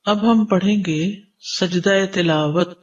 اب ہم پڑھیں گے سجدہ تلاوت.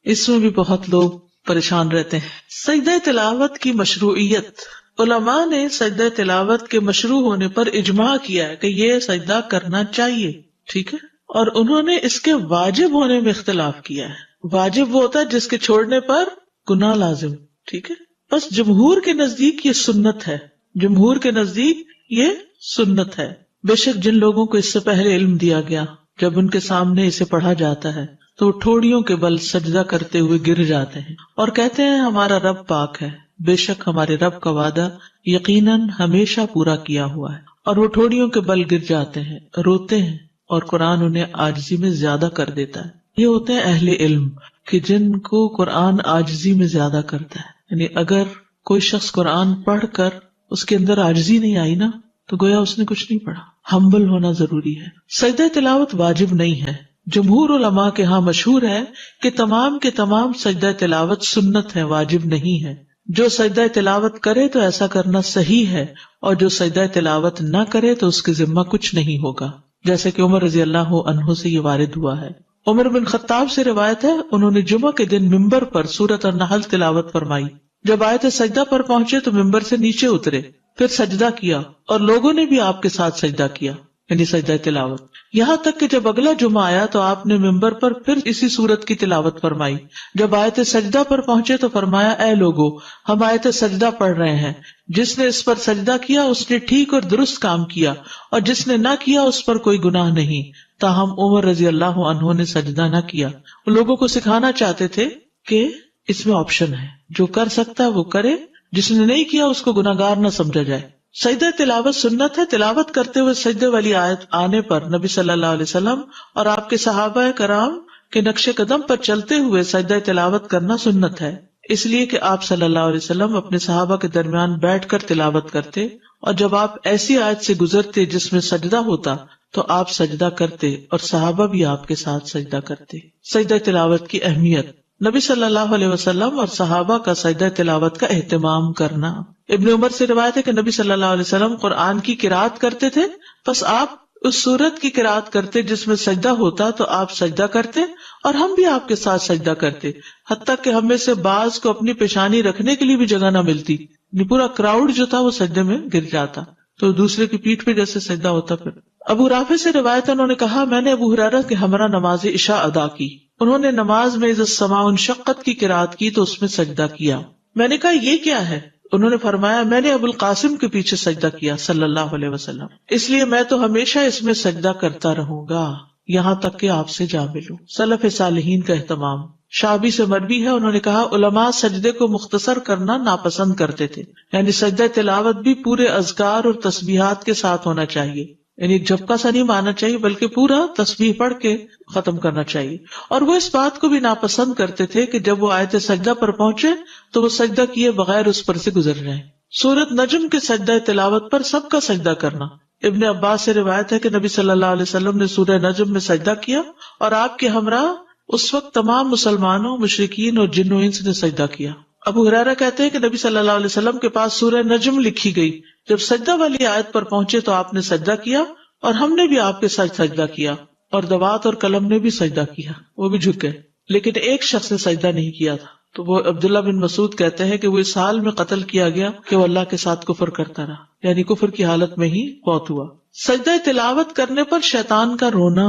اس میں بھی بہت لوگ پریشان رہتے ہیں. سجدہ تلاوت کی مشروعیت. علماء نے سجدہ تلاوت کے مشروع ہونے پر اجماع کیا ہے کہ یہ سجدہ کرنا چاہیے. ٹھیک ہے. اور انہوں نے اس کے واجب ہونے میں اختلاف کیا ہے. واجب وہ ہوتا ہے جس کے چھوڑنے پر گناہ لازم. ٹھیک ہے. بس جمہور کے نزدیک یہ سنت ہے. جمہور کے نزدیک یہ سنت ہے. بے شک جن لوگوں کو اس سے پہلے علم دیا گیا، جب ان کے سامنے اسے پڑھا جاتا ہے تو وہ ٹھوڑیوں کے بل سجدہ کرتے ہوئے گر جاتے ہیں اور کہتے ہیں ہمارا رب پاک ہے. بے شک ہمارے رب کا وعدہ یقیناً ہمیشہ پورا کیا ہوا ہے. اور وہ ٹھوڑیوں کے بل گر جاتے ہیں، روتے ہیں، اور قرآن انہیں عاجزی میں زیادہ کر دیتا ہے. یہ ہوتے ہیں اہل علم کہ جن کو قرآن عاجزی میں زیادہ کرتا ہے. یعنی اگر کوئی شخص قرآن پڑھ کر اس کے اندر عاجزی نہیں آئی نا تو گویا اس نے کچھ نہیں پڑھا. ہمبل ہونا ضروری ہے. سجدہ تلاوت واجب نہیں ہے. جمہور علماء کے ہاں مشہور ہے کہ تمام کے تمام سجدہ تلاوت سنت ہے، واجب نہیں ہے. جو سجدہ تلاوت کرے تو ایسا کرنا صحیح ہے، اور جو سجدہ تلاوت نہ کرے تو اس کے ذمہ کچھ نہیں ہوگا، جیسے کہ عمر رضی اللہ عنہ سے یہ وارد ہوا ہے. عمر بن خطاب سے روایت ہے، انہوں نے جمعہ کے دن ممبر پر سورۃ النحل تلاوت فرمائی. جب آیت سجدہ پر پہنچے تو ممبر سے نیچے اترے، پھر سجدہ کیا اور لوگوں نے بھی آپ کے ساتھ سجدہ کیا، یعنی سجدہ تلاوت. یہاں تک کہ جب اگلا جمعہ آیا تو آپ نے ممبر پر پھر اسی سورت کی تلاوت فرمائی. جب آیت سجدہ پر پہنچے تو فرمایا اے لوگو، ہم آیت سجدہ پڑھ رہے ہیں، جس نے اس پر سجدہ کیا اس نے ٹھیک اور درست کام کیا، اور جس نے نہ کیا اس پر کوئی گناہ نہیں. تاہم عمر رضی اللہ عنہ نے سجدہ نہ کیا. وہ لوگوں کو سکھانا چاہتے تھے کہ اس میں آپشن ہے، جو کر سکتا ہے وہ کرے، جس نے نہیں کیا اس کو گناہگار نہ سمجھا جائے. سجدہ تلاوت سنت ہے. تلاوت کرتے ہوئے سجدے والی آیت آنے پر نبی صلی اللہ علیہ وسلم اور آپ کے صحابہ کرام کے نقش قدم پر چلتے ہوئے سجدہ تلاوت کرنا سنت ہے، اس لیے کہ آپ صلی اللہ علیہ وسلم اپنے صحابہ کے درمیان بیٹھ کر تلاوت کرتے، اور جب آپ ایسی آیت سے گزرتے جس میں سجدہ ہوتا تو آپ سجدہ کرتے اور صحابہ بھی آپ کے ساتھ سجدہ کرتے. سجدہ تلاوت کی اہمیت. نبی صلی اللہ علیہ وسلم اور صحابہ کا سجدہ تلاوت کا اہتمام کرنا. ابن عمر سے روایت ہے کہ نبی صلی اللہ علیہ وسلم قرآن کی قرات کرتے تھے، بس آپ اس سورت کی قرات کرتے جس میں سجدہ ہوتا تو آپ سجدہ کرتے اور ہم بھی آپ کے ساتھ سجدہ کرتے، حتیٰ کہ ہم میں سے بعض کو اپنی پیشانی رکھنے کے لیے بھی جگہ نہ ملتی. پورا کراؤڈ جو تھا وہ سجدے میں گر جاتا تو دوسرے کی پیٹھ پہ جیسے سجدہ ہوتا. پھر ابو رافع سے روایت ہے، انہوں نے کہا میں نے ابو ہریرہ کے ہمراہ نماز عشاء ادا کی. انہوں نے نماز میں اذا السماء انشقت کی قرات کی تو اس میں سجدہ کیا. میں نے کہا یہ کیا ہے؟ انہوں نے فرمایا میں نے ابو القاسم کے پیچھے سجدہ کیا صلی اللہ علیہ وسلم، اس لیے میں تو ہمیشہ اس میں سجدہ کرتا رہوں گا یہاں تک کہ آپ سے جا ملوں. سلف صالحین کا اہتمام. شعبی سے مروی ہے، انہوں نے کہا علماء سجدے کو مختصر کرنا ناپسند کرتے تھے، یعنی سجدہ تلاوت بھی پورے اذکار اور تسبیحات کے ساتھ ہونا چاہیے، یعنی ایک جھپکا سا نہیں مارنا چاہیے بلکہ پورا تسبیح پڑھ کے ختم کرنا چاہیے. اور وہ اس بات کو بھی ناپسند کرتے تھے کہ جب وہ آیت سجدہ پر پہنچے تو وہ سجدہ کیے بغیر اس پر سے گزر جائیں. سورۃ نجم کے سجدہ تلاوت پر سب کا سجدہ کرنا. ابن عباس سے روایت ہے کہ نبی صلی اللہ علیہ وسلم نے سورہ نجم میں سجدہ کیا اور آپ کے ہمراہ اس وقت تمام مسلمانوں، مشرکین اور جن و انس نے سجدہ کیا. ابو ہریرہ کہتے ہیں کہ نبی صلی اللہ علیہ وسلم کے پاس سورہ نجم لکھی گئی، جب سجدہ والی آیت پر پہنچے تو آپ نے سجدہ کیا اور ہم نے بھی آپ کے ساتھ سجدہ کیا، اور دوات اور قلم نے بھی سجدہ کیا، وہ بھی جھک گئے، لیکن ایک شخص نے سجدہ نہیں کیا تھا. تو وہ عبداللہ بن مسعود کہتے ہیں کہ وہ اس حال میں قتل کیا گیا کہ وہ اللہ کے ساتھ کفر کرتا رہا، یعنی کفر کی حالت میں ہی فوت ہوا. سجدہ تلاوت کرنے پر شیطان کا رونا.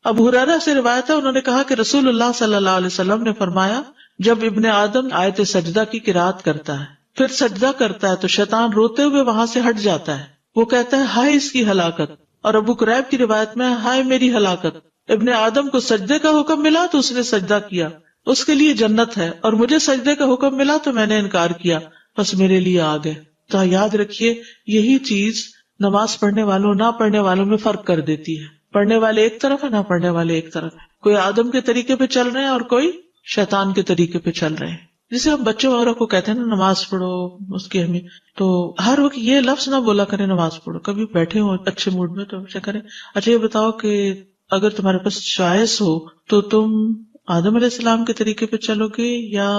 ابو ہریرہ سے روایت ہے، انہوں نے کہا کہ رسول اللہ صلی اللہ علیہ وسلم نے فرمایا جب ابن آدم آیت سجدہ کی قرات کرتا ہے پھر سجدہ کرتا ہے تو شیطان روتے ہوئے وہاں سے ہٹ جاتا ہے. وہ کہتا ہے ہائے اس کی ہلاکت. اور ابو قریب کی روایت میں ہائے میری ہلاکت. ابن آدم کو سجدے کا حکم ملا تو اس نے سجدہ کیا، اس کے لیے جنت ہے، اور مجھے سجدے کا حکم ملا تو میں نے انکار کیا، بس میرے لیے آگ ہے. تو یاد رکھیے یہی چیز نماز پڑھنے والوں نہ پڑھنے والوں میں فرق کر دیتی ہے. پڑھنے والے ایک طرف ہے، نہ پڑھنے والے ایک طرف ہے. کوئی آدم کے طریقے پہ چل رہے ہیں اور کوئی شیطان کے طریقے پہ چل رہے ہیں. جسے ہم بچوں وغیرہ کو کہتے ہیں نا نماز پڑھو، اس کی اہمیت، تو ہر وقت یہ لفظ نہ بولا کریں نماز پڑھو. کبھی بیٹھے ہو اچھے موڈ میں تو اچھا کریں اچھا یہ بتاؤ کہ اگر تمہارے پاس چوائس ہو تو تم آدم علیہ السلام کے طریقے پہ چلو گے یا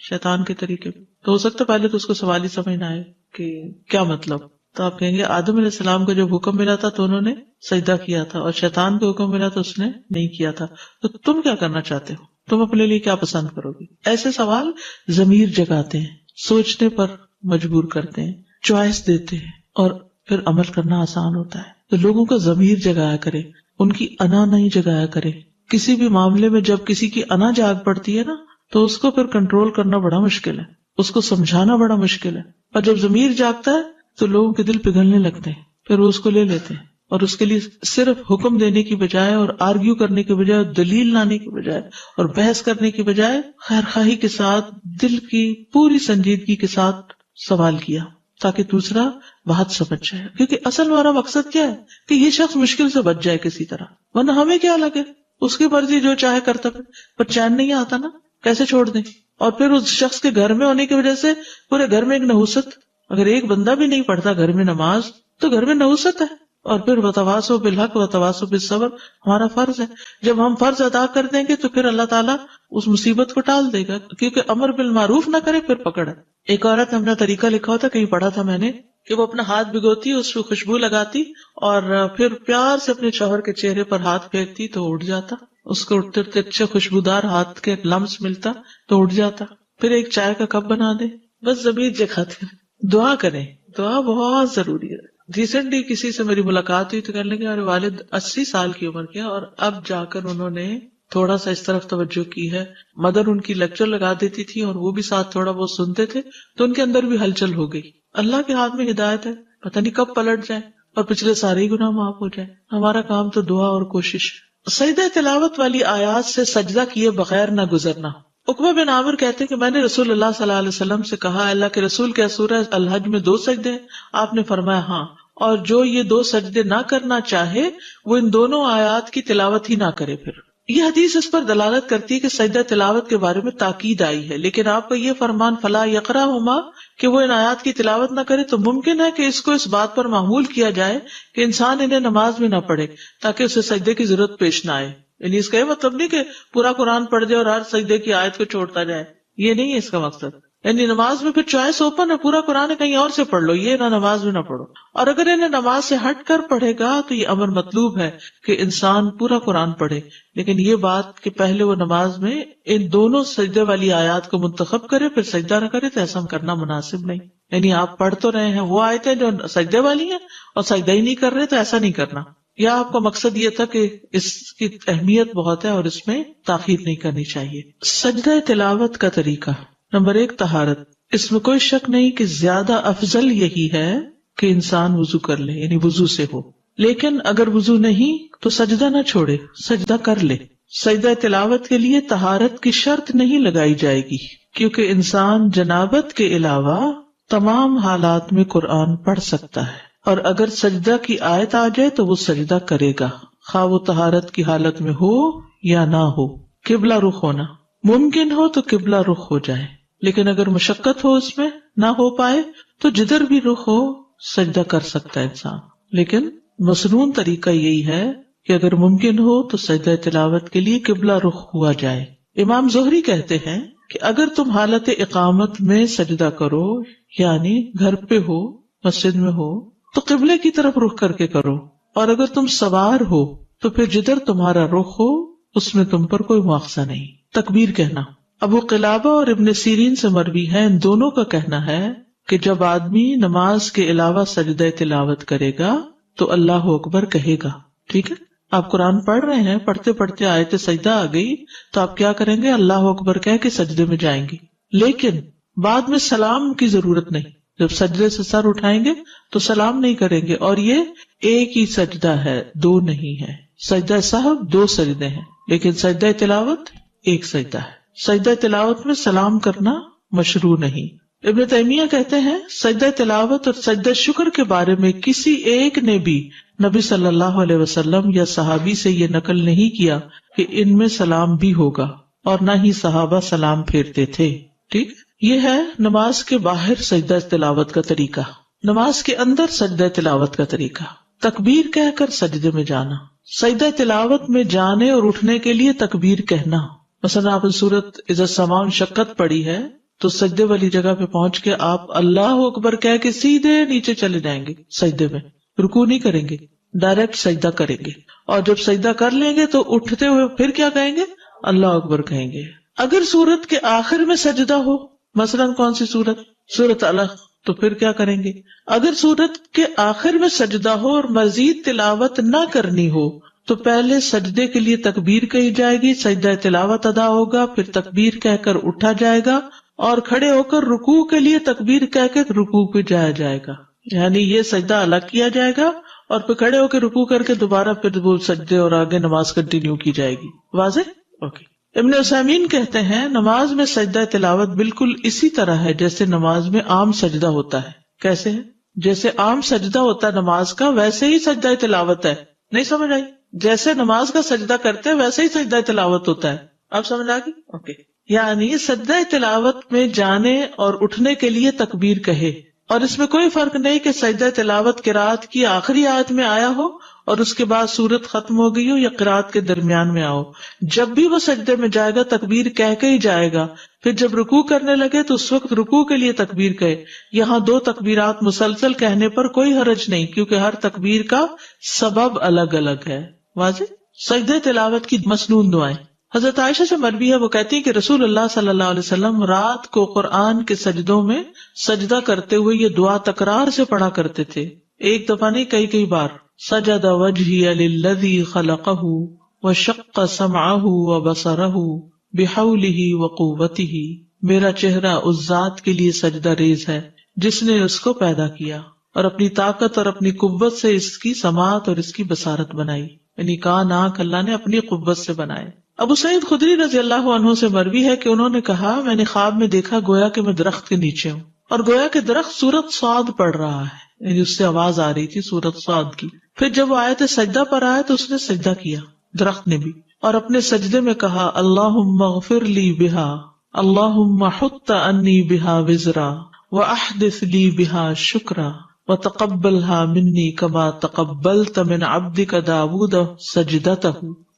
شیطان کے طریقے پہ. تو ہو سکتا ہے پہلے تو اس کو سوال ہی سمجھ نہ آئے کہ کیا مطلب. تو آپ کہیں گے آدم علیہ السلام کو جب حکم ملا تھا تو انہوں نے سجدہ کیا تھا، اور شیطان کو حکم ملا تو اس نے نہیں کیا تھا، تو تم کیا کرنا چاہتے ہو؟ تم اپنے لیے کیا پسند کرو گی؟ ایسے سوال ضمیر جگاتے ہیں، سوچنے پر مجبور کرتے ہیں، چوائس دیتے ہیں، اور پھر عمل کرنا آسان ہوتا ہے۔ تو لوگوں کا ضمیر جگایا کرے، ان کی انا نہیں جگایا کرے۔ کسی بھی معاملے میں جب کسی کی انا جاگ پڑتی ہے نا تو اس کو پھر کنٹرول کرنا بڑا مشکل ہے، اس کو سمجھانا بڑا مشکل ہے، اور جب ضمیر جاگتا ہے تو لوگوں کے دل پگھلنے لگتے ہیں، پھر وہ اس کو لے لیتے ہیں، اور اس کے لیے صرف حکم دینے کی بجائے اور آرگیو کرنے کی بجائے، دلیل لانے کی بجائے اور بحث کرنے کی بجائے خیر خواہی کے ساتھ دل کی پوری سنجیدگی کے ساتھ سوال کیا تاکہ دوسرا بات سمجھ جائے، کیونکہ اصل ہمارا مقصد کیا ہے کہ یہ شخص مشکل سے بچ جائے کسی طرح، ورنہ ہمیں کیا لگے، اس کی مرضی جو چاہے کرتا پھر، پر چین نہیں آتا نا، کیسے چھوڑ دیں؟ اور پھر اس شخص کے گھر میں ہونے کی وجہ سے پورے گھر میں ایک نحوست، اگر ایک بندہ بھی نہیں پڑھتا گھر میں نماز تو گھر میں نحوست ہے، اور پھر وتواصوا بالحق وتواصوا بالصبر ہمارا فرض ہے، جب ہم فرض ادا کر دیں گے تو پھر اللہ تعالیٰ اس مصیبت کو ٹال دے گا، کیونکہ امر بالمعروف نہ کرے پھر پکڑ ہے۔ ایک عورت نے اپنا طریقہ لکھا ہوتا، کہیں پڑھا تھا میں نے، کہ وہ اپنا ہاتھ بھگوتی، اس پہ خوشبو لگاتی اور پھر پیار سے اپنے شوہر کے چہرے پر ہاتھ پھیرتی تو اٹھ جاتا، اس کو اٹھتے اٹھتے اچھا خوشبودار ہاتھ کے لمس ملتا تو اٹھ جاتا، پھر ایک چائے کا کپ بنا دے، بس ضمیر جگاتے ہیں۔ دعا کریں، دعا بہت ضروری ہے۔ ریسنٹلی کسی سے میری ملاقات ہوئی تو کہنے لگے ہمارے والد 80 سال کی عمر کے، اور اب جا کر انہوں نے تھوڑا سا اس طرف توجہ کی ہے، مدر ان کی لیکچر لگا دیتی تھی اور وہ بھی ساتھ تھوڑا بہت سنتے تھے، تو ان کے اندر بھی ہلچل ہو گئی۔ اللہ کے ہاتھ میں ہدایت ہے، پتہ نہیں کب پلٹ جائے اور پچھلے سارے ہی گناہ معاف ہو جائے۔ ہمارا کام تو دعا اور کوشش۔ سجدہ تلاوت والی آیات سے سجدہ کیے بغیر نہ گزرنا۔ عقبہ بن عامر کہتے ہیں کہ میں نے رسول اللہ صلی اللہ علیہ وسلم سے کہا، اللہ کے رسول کیا سورہ الحج میں 2 سجدے ہیں؟ آپ نے فرمایا ہاں، اور جو یہ 2 سجدے نہ کرنا چاہے وہ ان دونوں آیات کی تلاوت ہی نہ کرے۔ پھر یہ حدیث اس پر دلالت کرتی ہے کہ سجدہ تلاوت کے بارے میں تاکید آئی ہے، لیکن آپ کا یہ فرمان فلا یقرأہما کہ وہ ان آیات کی تلاوت نہ کرے، تو ممکن ہے کہ اس کو اس بات پر معمول کیا جائے کہ انسان انہیں نماز میں نہ پڑھے تاکہ اسے سجدے کی ضرورت پیش نہ آئے۔ یعنی اس کا یہ مطلب نہیں کہ پورا قرآن پڑھ جائے اور ہر سجدے کی آیت کو چھوڑتا جائے، یہ نہیں ہے اس کا مقصد۔ یعنی نماز میں پھر چوائس اوپن ہے، پورا قرآن کہیں اور سے پڑھ لو، یہ نہ نماز میں نہ پڑھو۔ اور اگر انہیں نماز سے ہٹ کر پڑھے گا تو یہ امر مطلوب ہے کہ انسان پورا قرآن پڑھے، لیکن یہ بات کہ پہلے وہ نماز میں ان دونوں سجدے والی آیات کو منتخب کرے پھر سجدہ نہ کرے، تو ایسا کرنا مناسب نہیں۔ یعنی آپ پڑھ تو رہے ہیں وہ آیتیں جو سجدے والی ہیں اور سجدہ ہی نہیں کر رہے، تو ایسا نہیں کرنا۔ یا آپ کا مقصد یہ تھا کہ اس کی اہمیت بہت ہے اور اس میں تاخیر نہیں کرنی چاہیے۔ سجدہ تلاوت کا طریقہ، نمبر 1 طہارت۔ اس میں کوئی شک نہیں کہ زیادہ افضل یہی ہے کہ انسان وضو کر لے، یعنی وضو سے ہو، لیکن اگر وضو نہیں تو سجدہ نہ چھوڑے، سجدہ کر لے۔ سجدہ تلاوت کے لیے طہارت کی شرط نہیں لگائی جائے گی، کیونکہ انسان جنابت کے علاوہ تمام حالات میں قرآن پڑھ سکتا ہے، اور اگر سجدہ کی آیت آ جائے تو وہ سجدہ کرے گا، خواہ وہ طہارت کی حالت میں ہو یا نہ ہو۔ قبلہ رخ ہونا ممکن ہو تو قبلہ رخ ہو جائے، لیکن اگر مشقت ہو اس میں نہ ہو پائے تو جدھر بھی رخ ہو سجدہ کر سکتا ہے انسان، لیکن مسنون طریقہ یہی ہے کہ اگر ممکن ہو تو سجدہ تلاوت کے لیے قبلہ رخ ہوا جائے۔ امام زہری کہتے ہیں کہ اگر تم حالت اقامت میں سجدہ کرو، یعنی گھر پہ ہو، مسجد میں ہو، تو قبلے کی طرف رخ کر کے کرو، اور اگر تم سوار ہو تو پھر جدھر تمہارا رخ ہو اس میں تم پر کوئی مواخذہ نہیں۔ تکبیر کہنا، ابو قلابہ اور ابن سیرین سے مروی ہے، ان دونوں کا کہنا ہے کہ جب آدمی نماز کے علاوہ سجدہ تلاوت کرے گا تو اللہ اکبر کہے گا۔ ٹھیک ہے، آپ قرآن پڑھ رہے ہیں، پڑھتے پڑھتے آیت سجدہ آ گئی تو آپ کیا کریں گے؟ اللہ اکبر کہہ کے سجدے میں جائیں گے، لیکن بعد میں سلام کی ضرورت نہیں۔ جب سجدے سے سر اٹھائیں گے تو سلام نہیں کریں گے، اور یہ ایک ہی سجدہ ہے، 2 نہیں ہے۔ سجدہ سہو 2 سجدے ہیں، لیکن سجدہ تلاوت ایک سجدہ ہے۔ سجدہ تلاوت میں سلام کرنا مشروع نہیں۔ ابن تیمیہ کہتے ہیں سجدہ تلاوت اور سجدہ شکر کے بارے میں کسی ایک نے بھی نبی صلی اللہ علیہ وسلم یا صحابی سے یہ نقل نہیں کیا کہ ان میں سلام بھی ہوگا، اور نہ ہی صحابہ سلام پھیرتے تھے۔ ٹھیک، یہ ہے نماز کے باہر سجدہ تلاوت کا طریقہ۔ نماز کے اندر سجدہ تلاوت کا طریقہ، تکبیر کہہ کر سجدے میں جانا۔ سجدہ تلاوت میں جانے اور اٹھنے کے لیے تکبیر کہنا، مثلا آپ نے سورۃ اذا السماء انشقت پڑھی ہے تو سجدے والی جگہ پہ پہنچ کے آپ اللہ اکبر کہہ کے سیدھے نیچے چلے جائیں گے سجدے میں، رکوع نہیں کریں گے، ڈائریکٹ سجدہ کریں گے، اور جب سجدہ کر لیں گے تو اٹھتے ہوئے پھر کیا کہیں گے؟ اللہ اکبر کہیں گے۔ اگر سورت کے آخر میں سجدہ ہو، مثلاً کون سی سورت؟ سورت الق، تو پھر کیا کریں گے؟ اگر سورت کے آخر میں سجدہ ہو اور مزید تلاوت نہ کرنی ہو تو پہلے سجدے کے لیے تکبیر کہی جائے گی، سجدہ تلاوت ادا ہوگا، پھر تکبیر کہہ کر اٹھا جائے گا اور کھڑے ہو کر رکوع کے لیے تکبیر کہہ کے رکوع پہ جایا جائے گا، یعنی یہ سجدہ الگ کیا جائے گا اور پھر کھڑے ہو کے رکوع کر کے دوبارہ پھر وہ سجدے اور آگے نماز کنٹینیو کی جائے گی۔ واضح؟ اوکے۔ ابن عثیمین کہتے ہیں نماز میں سجدہ تلاوت بالکل اسی طرح ہے جیسے نماز میں عام سجدہ ہوتا ہے۔ کیسے ہے؟ جیسے عام سجدہ ہوتا ہے نماز کا، ویسے ہی سجدہ تلاوت ہے۔ نہیں سمجھ آئی؟ جیسے نماز کا سجدہ کرتے ہیں ویسے ہی سجدہ تلاوت ہوتا ہے۔ اب سمجھ آ گئی؟ اوکے۔ یعنی سجدہ تلاوت میں جانے اور اٹھنے کے لیے تکبیر کہے، اور اس میں کوئی فرق نہیں کہ سجدہ تلاوت قرات کی آخری آیت میں آیا ہو اور اس کے بعد سورت ختم ہو گئی ہو یا قرات کے درمیان میں آؤ، جب بھی وہ سجدے میں جائے گا تکبیر کہہ کے ہی جائے گا، پھر جب رکوع کرنے لگے تو اس وقت رکوع کے لیے تکبیر کہے۔ یہاں دو تکبیرات مسلسل کہنے پر کوئی حرج نہیں، کیونکہ ہر تکبیر کا سبب الگ الگ ہے۔ واضح؟ سجدہ تلاوت کی مسنون دعائیں۔ حضرت عائشہ سے مروی ہے، وہ کہتی ہے کہ رسول اللہ صلی اللہ علیہ وسلم رات کو قرآن کے سجدوں میں سجدہ کرتے ہوئے یہ دعا تکرار سے پڑھا کرتے تھے، ایک دفعہ نہیں کئی بار۔ سجد وجہی للذی خلقہ وشق سمعہ وبصرہ بحولہ وقوتہ، میرا چہرہ اس ذات کے لیے سجدہ ریز ہے جس نے اس کو پیدا کیا اور اپنی طاقت اور اپنی قوت سے اس کی سماعت اور اس کی بصارت بنائی، یعنی کان آنکھ اللہ نے اپنی قوت سے بنائے۔ ابو سعید خدری رضی اللہ عنہ سے مروی ہے کہ انہوں نے کہا میں نے خواب میں دیکھا گویا کہ میں درخت کے نیچے ہوں اور گویا کہ درخت سورت صاد پڑھ رہا ہے، یعنی اس سے آواز آ رہی تھی سورت صاد کی۔ پھر جب وہ آیت سجدہ پر آیا تو اس نے سجدہ کیا، درخت نے بھی، اور اپنے سجدے میں کہا اللہم اغفر لی بہا، اللہم حط انی بہا وزرا واحدث لی بہا شکرا وتقبلها منی کما تقبلت من عبدک داود سجدتہ۔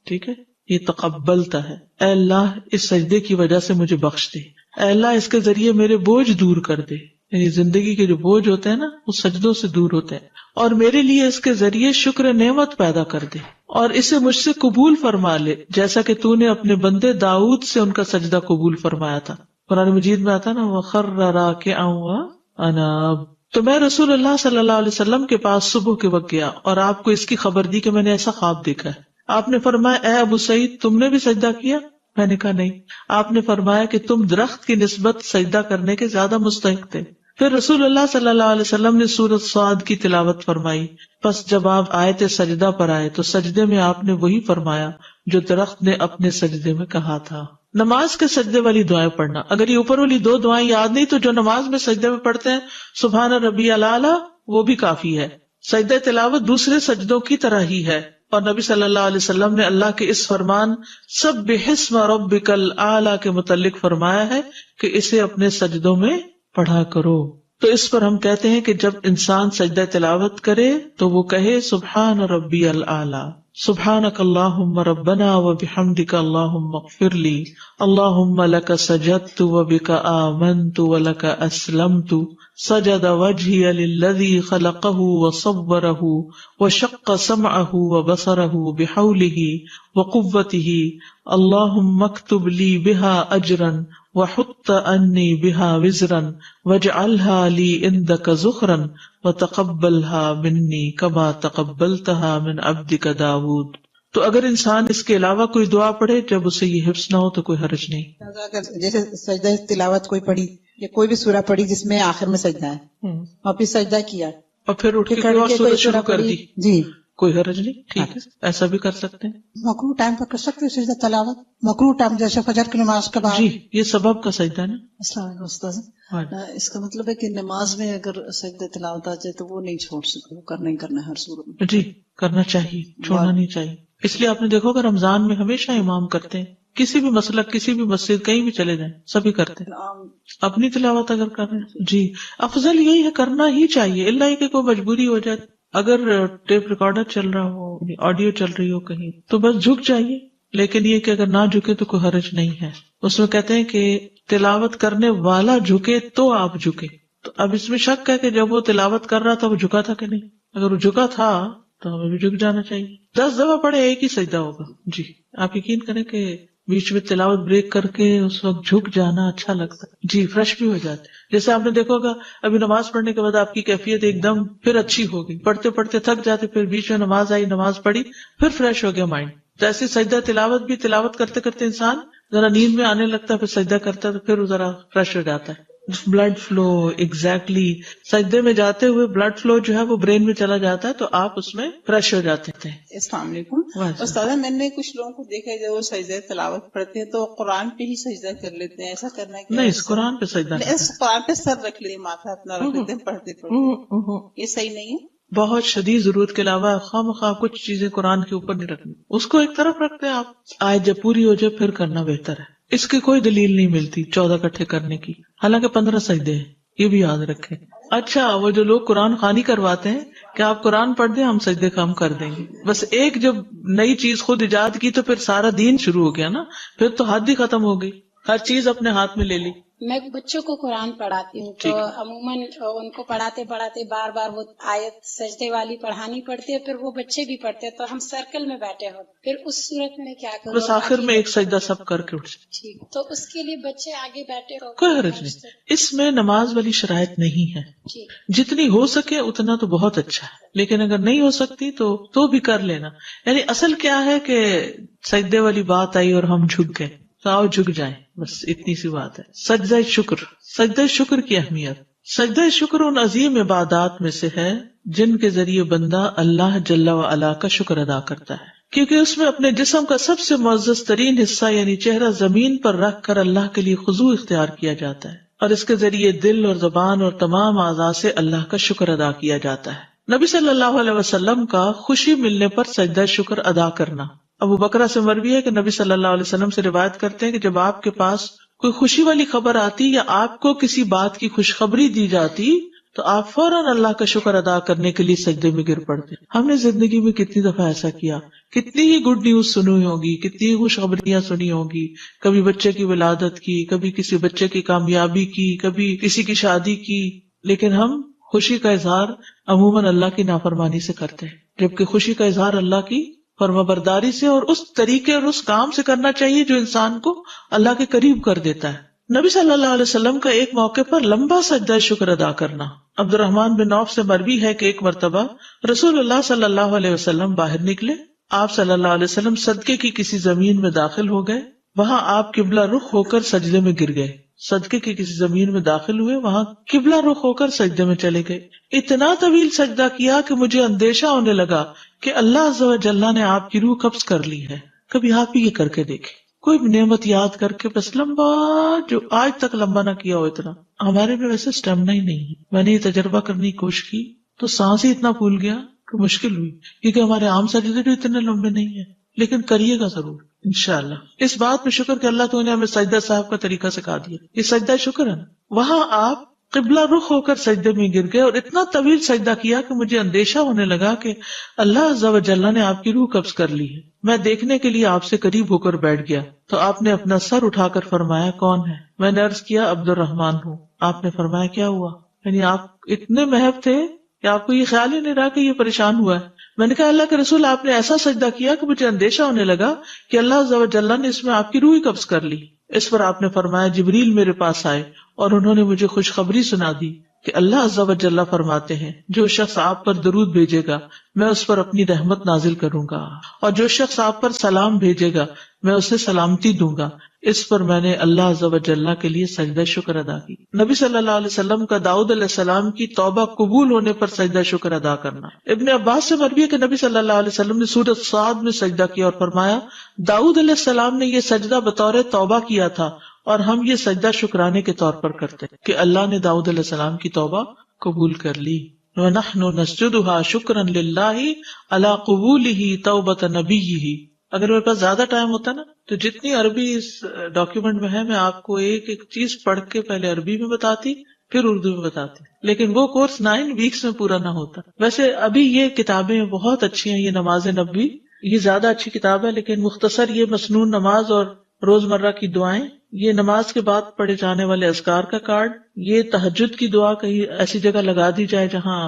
ٹھیک ہے، یہ تقبلتا ہے، اے اللہ اس سجدے کی وجہ سے مجھے بخش دے، اے اللہ اس کے ذریعے میرے بوجھ دور کر دے، یعنی زندگی کے جو بوجھ ہوتے ہیں نا وہ سجدوں سے دور ہوتے ہیں، اور میرے لیے اس کے ذریعے شکر نعمت پیدا کر دے اور اسے مجھ سے قبول فرما لے، جیسا کہ تو نے اپنے بندے داؤد سے ان کا سجدہ قبول فرمایا تھا۔ قرآن مجید میں آتا نا وَخَرَّ رَاكِعًا وَأَنَابَ۔ تو میں رسول اللہ صلی اللہ علیہ وسلم کے پاس صبح کے وقت گیا اور آپ کو اس کی خبر دی کہ میں نے ایسا خواب دیکھا ہے۔ آپ نے فرمایا اے ابو سعید تم نے بھی سجدہ کیا؟ میں نے کہا نہیں۔ آپ نے فرمایا کہ تم درخت کی نسبت سجدہ کرنے کے زیادہ مستحق تھے۔ پھر رسول اللہ صلی اللہ علیہ وسلم نے سورۃ صاد کی تلاوت فرمائی، پس جب آپ آیت سجدہ پر آئے تو سجدے میں آپ نے وہی فرمایا جو درخت نے اپنے سجدے میں کہا تھا۔ نماز کے سجدے والی دعائیں پڑھنا، اگر یہ اوپر والی دو دعائیں یاد نہیں تو جو نماز میں سجدے میں پڑھتے ہیں سبحان ربی الاعلی وہ بھی کافی ہے۔ سجدہ تلاوت دوسرے سجدوں کی طرح ہی ہے، اور نبی صلی اللہ علیہ وسلم نے اللہ کے اس فرمان سبح اسم ربک الاعلی کے متعلق فرمایا ہے کہ اسے اپنے سجدوں میں پڑھا کرو۔ تو اس پر ہم کہتے ہیں کہ جب انسان سجدہ تلاوت کرے تو وہ کہے سبحان ربی الاعلی، سبحانک اللہم ربنا وبحمدک اللہم اغفر لی، اللہم لک سجدت وبک آمنت ولک اسلمت، سجد وجہی للذی خلقہ وصورہ وشق سمعہ وبصرہ بحولہ وقوتہ، اللہم اکتب لی بہا اجرا وحط انی بہا وزرا واجعلها لی عندک ذخرا وتقبلها منی کما تقبلتها من عبدک داود۔ تو اگر انسان اس کے علاوہ کوئی دعا پڑھے جب اسے یہ حفظ نہ ہو تو کوئی حرج نہیں۔ اگر جیسے سجدہ تلاوت کوئی پڑھی یا کوئی بھی سورہ پڑھی جس میں آخر میں سجدہ ہے اور پھر سجدہ کیا اور پھر اٹھ کے کوئی اور سورہ شروع کر دی، جی کوئی حرج نہیں، ٹھیک ہے، ایسا بھی کر سکتے ہیں۔ مکروہ ٹائم پر کر سکتے ہیں سجدہ تلاوت، مکروہ ٹائم جیسے فجر کی نماز کے بعد۔ جی یہ سبب کا سجدہ ہے نا۔ السلام علیکم استاذ، اس کا مطلب ہے کہ نماز میں اگر سجدہ تلاوت آ جائے تو وہ نہیں چھوڑ سکتے، وہ کرنا ہی کرنا ہے ہر صورت میں۔ جی کرنا چاہیے، چھوڑنا نہیں چاہیے۔ اس لیے آپ نے دیکھو کہ رمضان میں ہمیشہ امام کرتے ہیں، کسی بھی مسلک کسی بھی مسجد کہیں بھی چلے جائیں سبھی کرتے ہیں اپنی تلاوت اگر کر رہے ہیں۔ جی افضل یہی ہے، کرنا ہی چاہیے، اللہ ہی کہ کوئی مجبوری ہو جائے، اگر ٹیپ ریکارڈر چل رہا ہو، آڈیو چل رہی ہو کہیں تو بس جھک جائیے، لیکن یہ کہ اگر نہ جھکے تو کوئی حرج نہیں ہے۔ اس میں کہتے ہیں کہ تلاوت کرنے والا جھکے تو آپ جھکے. تو اب اس میں شک ہے کہ جب وہ تلاوت کر رہا تھا وہ جھکا تھا کہ نہیں. اگر وہ جھکا تھا تو ہمیں بھی جھک جانا چاہیے. 10 دفعہ پڑھے ایک ہی سجدہ ہوگا. جی آپ یقین کریں کہ بیچ میں تلاوت بریک کر کے اس وقت جھک جانا اچھا لگتا ہے. جی فریش بھی ہو جاتے. جیسے آپ نے دیکھا ہوگا ابھی نماز پڑھنے کے بعد آپ کی کیفیت ایک دم پھر اچھی ہو گئی. پڑھتے پڑھتے تھک جاتے, پھر بیچ میں نماز آئی, نماز پڑھی, پھر فریش ہو گیا مائنڈ. تو ایسے سجدہ تلاوت بھی, تلاوت کرتے کرتے انسان ذرا نیند میں آنے لگتا ہے, پھر سجدہ کرتا ہے تو پھر ذرا فریش ہو جاتا ہے. بلڈ فلو ایگزیکٹلی سجدے میں جاتے ہوئے بلڈ فلو جو ہے وہ برین میں چلا جاتا ہے, تو آپ اس میں فریش ہو جاتے ہیں. السلام علیکم استاد, میں نے کچھ لوگوں کو دیکھا ہے جو سجدہ تلاوت پڑھتے ہیں تو قرآن پہ ہی سجدہ کر لیتے ہیں, ایسا کرنا ہے نہیں, اس قرآن پہ سجدہ قرآن پہ سر رکھ لیتے, ماتھا اپنا رکھ لیتے ہیں پڑھتے پڑھتے, یہ صحیح نہیں ہے. بہت شدید ضرورت کے علاوہ خواہ کچھ چیزیں قرآن کے اوپر نہیں رکھنی, اس کو ایک طرف رکھتے ہیں آپ. آیت جب پوری ہو جائے پھر کرنا بہتر ہے. اس کی کوئی دلیل نہیں ملتی 14 اکٹھے کرنے کی, حالانکہ 15 سجدے ہیں, یہ بھی یاد رکھیں. اچھا وہ جو لوگ قرآن خوانی کرواتے ہیں کہ آپ قرآن پڑھ دیں ہم سجدے کم کر دیں گے, بس ایک جب نئی چیز خود ایجاد کی تو پھر سارا دین شروع ہو گیا نا, پھر تو حد ہی ختم ہو گئی, ہر چیز اپنے ہاتھ میں لے لی. میں بچوں کو قرآن پڑھاتی ہوں تو عموماً ان کو پڑھاتے پڑھاتے بار بار وہ آیت سجدے والی پڑھانی پڑتی ہے, پھر وہ بچے بھی پڑھتے ہیں تو ہم سرکل میں بیٹھے ہوتے, پھر اس صورت میں کیا کروں؟ بس آخر میں ایک سجدہ سب کر کے اٹھ جائے. ٹھیک, تو اس کے لیے بچے آگے بیٹھے ہو, کوئی حرج نہیں, اس میں نماز والی شرائط نہیں ہے. جتنی ہو سکے اتنا تو بہت اچھا ہے, لیکن اگر نہیں ہو سکتی تو بھی کر لینا. یعنی اصل کیا ہے کہ سجدے والی بات آئی اور ہم جھک گئے تو آؤ جھک جائیں, بس اتنی سی بات ہے. سجدہ شکر, سجدہ شکر کی اہمیت. سجدہ شکر ان عظیم عبادات میں سے ہے جن کے ذریعے بندہ اللہ جل و علا کا شکر ادا کرتا ہے, کیونکہ اس میں اپنے جسم کا سب سے معزز ترین حصہ یعنی چہرہ زمین پر رکھ کر اللہ کے لیے خضوع اختیار کیا جاتا ہے, اور اس کے ذریعے دل اور زبان اور تمام اعضاء سے اللہ کا شکر ادا کیا جاتا ہے. نبی صلی اللہ علیہ وسلم کا خوشی ملنے پر سجدہ شکر ادا کرنا. ابو بکرہ سے مروی ہے کہ نبی صلی اللہ علیہ وسلم سے روایت کرتے ہیں کہ جب آپ کے پاس کوئی خوشی والی خبر آتی یا آپ کو کسی بات کی خوشخبری دی جاتی تو آپ فوراً اللہ کا شکر ادا کرنے کے لیے سجدے میں گر پڑتے. ہم نے زندگی میں کتنی دفعہ ایسا کیا, کتنی ہی گڈ نیوز سنی ہوگی, کتنی ہی خوشخبریاں سنی ہوگی, کبھی بچے کی ولادت کی, کبھی کسی بچے کی کامیابی کی, کبھی کسی کی شادی کی, لیکن ہم خوشی کا اظہار عموماً اللہ کی نافرمانی سے کرتے ہیں, جبکہ خوشی کا اظہار اللہ کی فرمانبرداری سے اور اس طریقے اور اس کام سے کرنا چاہیے جو انسان کو اللہ کے قریب کر دیتا ہے. نبی صلی اللہ علیہ وسلم کا ایک موقع پر لمبا سجدہ شکر ادا کرنا. عبد الرحمن بن عوف سے مروی ہے کہ ایک مرتبہ رسول اللہ صلی اللہ علیہ وسلم باہر نکلے, آپ صلی اللہ علیہ وسلم صدقے کی کسی زمین میں داخل ہو گئے, وہاں آپ قبلہ رخ ہو کر سجدے میں گر گئے. صدقے کی کسی زمین میں داخل ہوئے, وہاں قبلہ رخ ہو کر سجدے میں چلے گئے. اتنا طویل سجدہ کیا کہ مجھے اندیشہ ہونے لگا کہ اللہ عز و جل نے آپ کی روح قبض کر لی ہے. کبھی آپ ہی یہ کر کے دیکھیں, کوئی نعمت یاد کر کے بس لمبا, جو آج تک لمبا نہ کیا ہو اتنا. ہمارے میں ویسے اسٹیمنا ہی نہیں ہے. میں نے یہ تجربہ کرنے کی کوشش کی تو سانس ہی اتنا پھول گیا کہ مشکل ہوئی, کیونکہ ہمارے عام سجدے بھی اتنے لمبے نہیں ہیں. لیکن کریے گا ضرور انشاءاللہ. اس بات میں شکر کہ اللہ تو نے ہمیں سجدہ صاحب کا طریقہ سکھا دیا, یہ سجدہ شکر ہے. وہاں آپ قبلہ رخ ہو کر سجدے میں گر گئے اور اتنا طویل سجدہ کیا کہ مجھے اندیشہ ہونے لگا کہ اللہ عز و جل نے آپ کی روح قبض کر لی ہے. میں دیکھنے کے لیے آپ سے قریب ہو کر بیٹھ گیا تو آپ نے اپنا سر اٹھا کر فرمایا کون ہے؟ میں نے عرض کیا عبد الرحمن ہوں. آپ نے فرمایا کیا ہوا؟ یعنی آپ اتنے محب تھے کہ آپ کو یہ خیال ہی نہیں رہا کہ یہ پریشان ہوا ہے. میں نے کہا اللہ کے رسول آپ نے ایسا سجدہ کیا کہ مجھے اندیشہ ہونے لگا کہ اللہ عز و جل نے اس میں آپ کی روح قبض کر لی. اس پر آپ نے فرمایا جبریل میرے پاس آئے اور انہوں نے مجھے خوشخبری سنا دی کہ اللہ عز و جل فرماتے ہیں جو شخص آپ پر درود بھیجے گا میں اس پر اپنی رحمت نازل کروں گا, اور جو شخص آپ پر سلام بھیجے گا میں اسے سلامتی دوں گا. اس پر میں نے اللہ عز و جل کے لیے سجدہ شکر ادا کی. نبی صلی اللہ علیہ وسلم کا داؤد علیہ السلام کی توبہ قبول ہونے پر سجدہ شکر ادا کرنا. ابن عباس سے مروی ہے کہ نبی صلی اللہ علیہ وسلم نے سورۃ صاد میں سجدہ کیا اور فرمایا داؤد علیہ السلام نے یہ سجدہ بطور توبہ کیا تھا اور ہم یہ سجدہ شکرانے کے طور پر کرتے کہ اللہ نے داؤد علیہ السلام کی توبہ قبول کر لی. وَنَحْنُ نَسْجُدُهَا شُكْرًا لِلَّهِ عَلَىٰ قُبُولِهِ تَوْبَةَ نَبِيِّهِ. اگر میرے پاس زیادہ ٹائم ہوتا نا تو جتنی عربی اس ڈاکیومنٹ میں ہے میں آپ کو ایک ایک چیز پڑھ کے پہلے عربی میں بتاتی پھر اردو میں بتاتی, لیکن وہ کورس 9 ویکس میں پورا نہ ہوتا. ویسے ابھی یہ کتابیں بہت اچھی ہیں, یہ نماز نبوی یہ زیادہ اچھی کتاب ہے, لیکن مختصر یہ مسنون نماز اور روزمرہ کی دعائیں یہ نماز کے بعد پڑھے جانے والے اذکار کا کارڈ، یہ تہجد کی دعا کہیں ایسی جگہ لگا دی جائے جہاں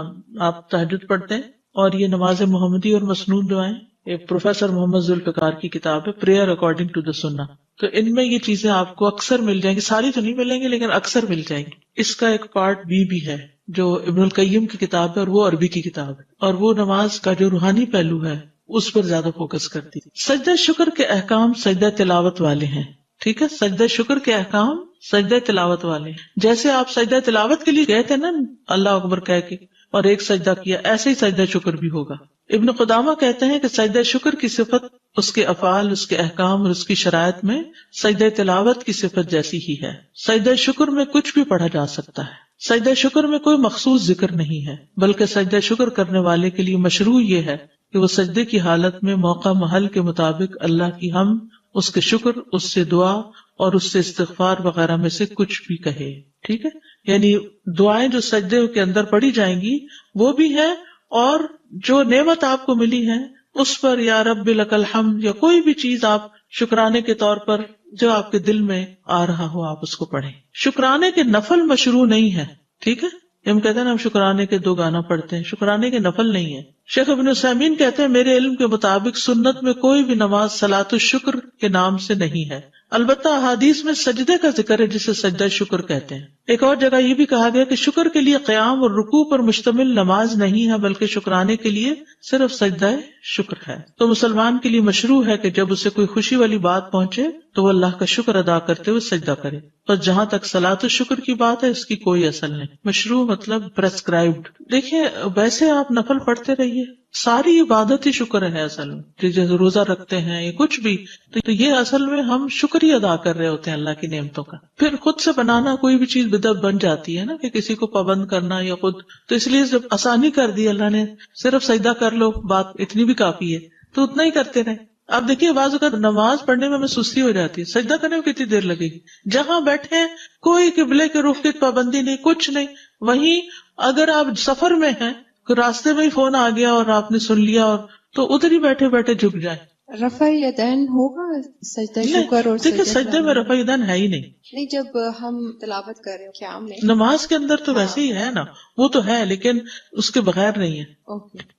آپ تہجد پڑھتے ہیں، اور یہ نماز محمدی اور مسنون دعائیں، یہ پروفیسر محمد ذوالفقار کی کتاب ہے پریئر اکارڈنگ ٹو دا سنہ، تو ان میں یہ چیزیں آپ کو اکثر مل جائیں گی، ساری تو نہیں ملیں گی لیکن اکثر مل جائیں گی۔ اس کا ایک پارٹ بھی ہے جو ابن القیم کی کتاب ہے، اور وہ عربی کی کتاب ہے، اور وہ نماز کا جو روحانی پہلو ہے اس پر زیادہ فوکس کرتی ہے۔ سجدہ شکر کے احکام سجدہ تلاوت والے ہیں، ٹھیک ہے، سجدہ شکر کے احکام سجدہ تلاوت والے ہیں۔ جیسے آپ سجدہ تلاوت کے لیے گئے تھے نا اللہ اکبر کہہ کے اور ایک سجدہ کیا، ایسے ہی سجدہ شکر بھی ہوگا۔ ابن قدامہ کہتے ہیں کہ سجدہ شکر کی صفت اس کے افعال، اس کے احکام اور اس کی شرائط میں سجدہ تلاوت کی صفت جیسی ہی ہے۔ سجدہ شکر میں کچھ بھی پڑھا جا سکتا ہے، سجدہ شکر میں کوئی مخصوص ذکر نہیں ہے، بلکہ سجدہ شکر کرنے والے کے لیے مشروع یہ ہے کہ وہ سجدے کی حالت میں موقع محل کے مطابق اللہ کی حمد، اس کے شکر، اس سے دعا اور اس سے استغفار وغیرہ میں سے کچھ بھی کہے، ٹھیک ہے۔ یعنی دعائیں جو سجدے کے اندر پڑھی جائیں گی وہ بھی ہے، اور جو نعمت آپ کو ملی ہے اس پر یا رب لک الحمد یا کوئی بھی چیز آپ شکرانے کے طور پر جو آپ کے دل میں آ رہا ہو آپ اس کو پڑھیں۔ شکرانے کے نفل مشروع نہیں ہے، ٹھیک ہے، ہم کہتے ہیں نا ہم شکرانے کے 2 گانا پڑھتے ہیں، شکرانے کے نفل نہیں ہے۔ شیخ ابن عثیمین کہتے ہیں میرے علم کے مطابق سنت میں کوئی بھی نماز صلاۃ الشکر کے نام سے نہیں ہے، البتہ احادیث میں سجدے کا ذکر ہے جسے سجدہ شکر کہتے ہیں۔ ایک اور جگہ یہ بھی کہا گیا کہ شکر کے لیے قیام اور رکوع پر مشتمل نماز نہیں ہے، بلکہ شکرانے کے لیے صرف سجدہ شکر ہے۔ تو مسلمان کے لیے مشروع ہے کہ جب اسے کوئی خوشی والی بات پہنچے تو وہ اللہ کا شکر ادا کرتے ہوئے سجدہ کرے، پر جہاں تک صلاۃ الشکر کی بات ہے اس کی کوئی اصل نہیں۔ مشروع مطلب پرسکرائبڈ۔ دیکھیں ویسے آپ نفل پڑھتے رہیے، ساری عبادت ہی شکر ہے اصل میں، جیسے روزہ رکھتے ہیں یا کچھ بھی، تو یہ اصل میں ہم شکر ہی ادا کر رہے ہوتے ہیں اللہ کی نعمتوں کا۔ پھر خود سے بنانا کوئی بھی چیز بدعت بن جاتی ہے نا، کہ کسی کو پابند کرنا یا خود، تو اس لیے جب آسانی کر دی اللہ نے، صرف سجدہ کر لو، بات اتنی بھی کافی ہے، تو اتنا ہی کرتے رہے۔ اب دیکھیے بعض اوقات نماز پڑھنے میں ہمیں سستی ہو جاتی ہے، سجدہ کرنے میں کتنی دیر لگے گی، جہاں بیٹھے کوئی قبلے کے رخ کی پابندی نہیں، کچھ نہیں۔ وہیں اگر آپ سفر میں ہیں، راستے میں ہی فون آ گیا اور آپ نے سن لیا، اور تو ادھر ہی بیٹھے بیٹھے جھک جائیں۔ رفع یدین ہوگا سجدہ شکر اور دیکھیں سجدے میں رفع یدین ہے ہی نہیں، جب ہم تلاوت کر رہے ہیں قیام میں، نماز کے اندر تو ویسے ہی ہے نا، وہ تو ہے لیکن اس کے بغیر نہیں ہے،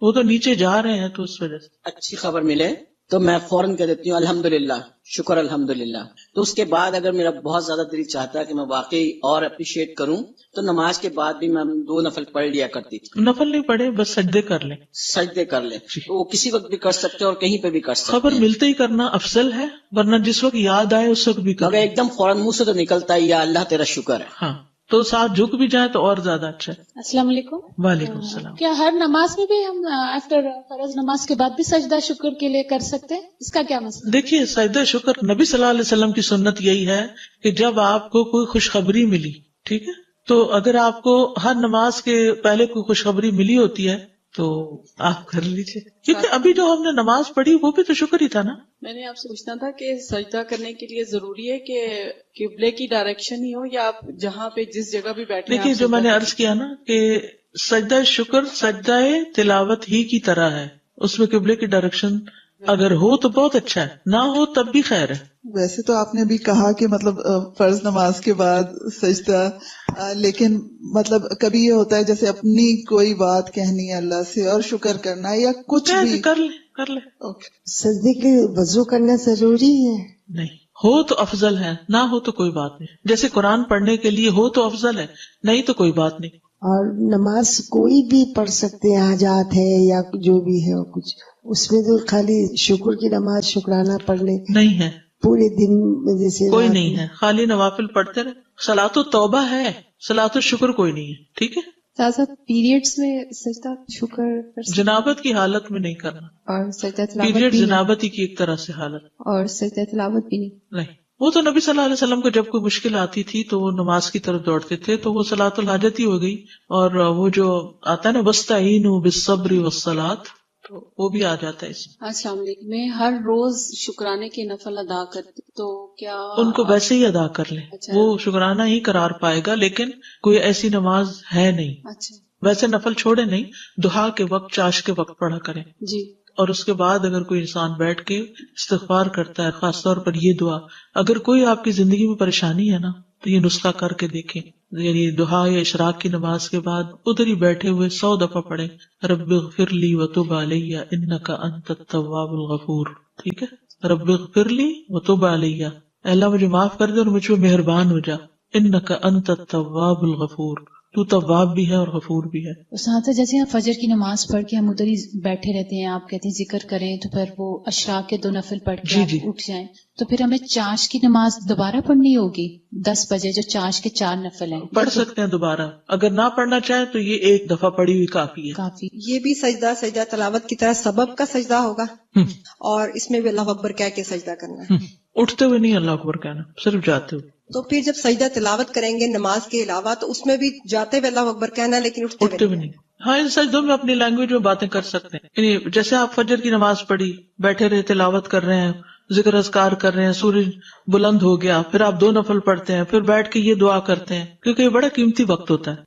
وہ تو نیچے جا رہے ہیں تو اس وجہ سے۔ اچھی خبر ملے تو میں فوراً کہہ دیتی ہوں الحمدللہ، شکر الحمدللہ۔ تو اس کے بعد اگر میرا بہت زیادہ دل چاہتا ہے کہ میں واقعی اور اپریشیٹ کروں تو نماز کے بعد بھی میں 2 نفل پڑھ لیا کرتی تھی۔ نفل نہیں پڑھے، بس سجدے کر لیں، سجدے کر لیں، وہ کسی وقت بھی کر سکتے اور کہیں پہ بھی کر سکتے۔ خبر ملتے ہی کرنا افضل ہے، ورنہ جس وقت یاد آئے اس وقت بھی مگر کرنا۔ ایک دم فوراً منہ سے تو نکلتا ہے یا اللہ تیرا شکر ہے، ہاں تو ساتھ جھک بھی جائیں تو اور زیادہ اچھا ہے۔ السلام علیکم۔ وعلیکم السلام۔ کیا ہر نماز میں بھی ہم آفٹر فرض نماز کے بعد بھی سجدہ شکر کے لیے کر سکتے ہیں؟ اس کا کیا مسئلہ؟ دیکھیے سجدہ شکر نبی صلی اللہ علیہ وسلم کی سنت یہی ہے کہ جب آپ کو کوئی خوشخبری ملی، ٹھیک ہے، تو اگر آپ کو ہر نماز کے پہلے کوئی خوشخبری ملی ہوتی ہے تو آپ کر لیجیے، کیونکہ ابھی جو ہم نے نماز پڑھی وہ بھی تو شکر ہی تھا نا۔ میں نے آپ سے پوچھنا تھا کہ سجدہ کرنے کے لیے ضروری ہے کہ قبلے کی ڈائریکشن ہی ہو یا آپ جہاں پہ جس جگہ بھی بیٹھے؟ دیکھیے جو میں نے عرض کیا نا کہ سجدہ شکر سجدہ تلاوت ہی کی طرح ہے، اس میں قبلے کی ڈائریکشن اگر ہو تو بہت اچھا ہے، نہ ہو تب بھی خیر ہے۔ ویسے تو آپ نے بھی کہا کہ مطلب فرض نماز کے بعد سجدہ، لیکن مطلب کبھی یہ ہوتا ہے جیسے اپنی کوئی بات کہنی ہے اللہ سے اور شکر کرنا یا کچھ بھی، کر لے۔ سجدے کے لیے وضو کرنا ضروری ہے؟ نہیں، ہو تو افضل ہے، نہ ہو تو کوئی بات نہیں۔ جیسے قرآن پڑھنے کے لیے ہو تو افضل ہے، نہیں تو کوئی بات نہیں۔ اور نماز کوئی بھی پڑھ سکتے ہیں، حاجات ہے یا جو بھی ہے کچھ، اس میں تو خالی شکر کی نماز شکرانہ پڑھ لے نہیں ہے، پورے دن میں جیسے کوئی نہیں ہے، خالی نوافل پڑھتے رہے۔ صلاۃ التوبہ ہے، صلاۃ الشکر کوئی نہیں ہے، ٹھیک ہے۔ ساتھ پیریڈز میں سجدہ شکر کر سکتے، جنابت کی حالت میں نہیں کرنا، اور سجدہ تلاوت پیریڈ بھی نہیں، جنابت ہی کی ایک طرح سے حالت، اور سجدہ تلاوت بھی نہیں۔ وہ تو نبی صلی اللہ علیہ وسلم کو جب کوئی مشکل آتی تھی تو وہ نماز کی طرف دوڑتے تھے، تو وہ صلاۃ الحاجت ہی ہو گئی، اور وہ جو آتا ہے نا وَاسْتَعِینُوا بِالصَّبْرِ وَالصَّلَاةِ، تو وہ بھی آ جاتا ہے اس میں۔ السلام علیکم۔ میں ہر روز شکرانے کے نفل ادا کرتی تو کیا ان کو ویسے ہی ادا کر لیں، وہ شکرانہ ہی قرار پائے گا، لیکن کوئی ایسی نماز ہے نہیں۔ اچھا، ویسے نفل چھوڑے نہیں، دہا کے وقت، چاش کے وقت پڑھا کریں، جی، اور اس کے بعد اگر کوئی انسان بیٹھ کے استغفار کرتا ہے، خاص طور پر یہ دعا، اگر کوئی آپ کی زندگی میں پریشانی ہے نا تو یہ نسخہ کر کے دیکھیں، یعنی دعا یا اشراق کی نماز کے بعد ادھر ہی بیٹھے ہوئے 100 دفعہ پڑھیں رب اغفر لی وتب علی انک انت التواب الغفور. ٹھیک ہے، رب اغفر لی وتب علی، اے اللہ مجھے معاف کر دے اور مجھ پہ مہربان ہو جا، انک انت التواب الغفور، تو تواب بھی ہے اور غفور بھی ہے. ساتھ جیسے آپ فجر کی نماز پڑھ کے ہم ادھر ہی بیٹھے رہتے ہیں، آپ کہتے ہیں ذکر کریں، تو پھر وہ اشراق کے 2 نفل پڑھ کے آپ اٹھ جائیں، تو پھر ہمیں چاش کی نماز دوبارہ پڑھنی ہوگی 10 بجے جو چاش کے 4 نفل ہیں؟ پڑھ سکتے ہیں دوبارہ، اگر نہ پڑھنا چاہیں تو یہ ایک دفعہ پڑھی ہوئی کافی ہے. کافی. یہ بھی سجدہ تلاوت کی طرح سبب کا سجدہ ہوگا، اور اس میں بھی اللہ اکبر کہہ کے سجدہ کرنا ہے. اٹھتے ہوئے نہیں اللہ اکبر کہنا، صرف جاتے ہوئے. تو پھر جب سجدہ تلاوت کریں گے نماز کے علاوہ تو اس میں بھی جاتے ہوئے اللہ اکبر کہنا ہے، لیکن اٹھتے ہوئے نہیں. ہاں، ان سجدوں میں اپنی لینگویج میں باتیں کر سکتے ہیں. یعنی جیسے آپ فجر کی نماز پڑھی، بیٹھے رہے، تلاوت کر رہے ہیں، ذکر اذکار کر رہے ہیں، سورج بلند ہو گیا، پھر آپ 2 نفل پڑھتے ہیں، پھر بیٹھ کے یہ دعا کرتے ہیں، کیونکہ یہ بڑا قیمتی وقت ہوتا ہے.